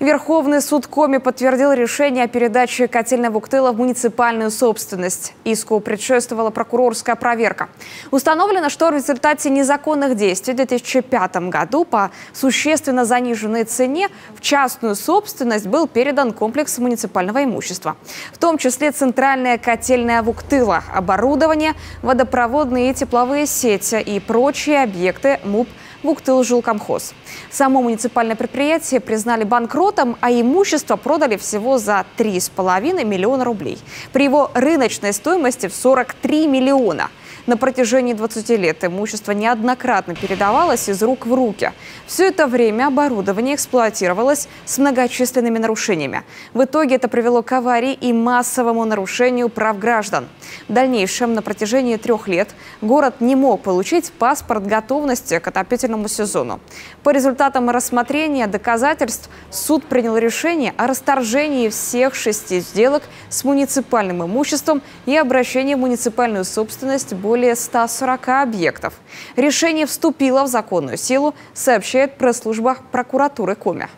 Верховный суд Коми подтвердил решение о передаче котельной Вуктыла в муниципальную собственность. Иску предшествовала прокурорская проверка. Установлено, что в результате незаконных действий в 2005 году по существенно заниженной цене в частную собственность был передан комплекс муниципального имущества. В том числе центральная котельная Вуктыла, оборудование, водопроводные и тепловые сети и прочие объекты МУП «Вуктылжилкомхоз». Само муниципальное предприятие признали банкротом, а имущество продали всего за 3,5 миллиона рублей. При его рыночной стоимости в 43 миллиона. На протяжении 20 лет имущество неоднократно передавалось из рук в руки. Все это время оборудование эксплуатировалось с многочисленными нарушениями. В итоге это привело к аварии и массовому нарушению прав граждан. В дальнейшем, на протяжении 3 лет, город не мог получить паспорт готовности к отопительному сезону. По результатам рассмотрения доказательств суд принял решение о расторжении всех 6 сделок с муниципальным имуществом и обращении в муниципальную собственность более 140 объектов. Решение вступило в законную силу, сообщает пресс-служба прокуратуры Коми.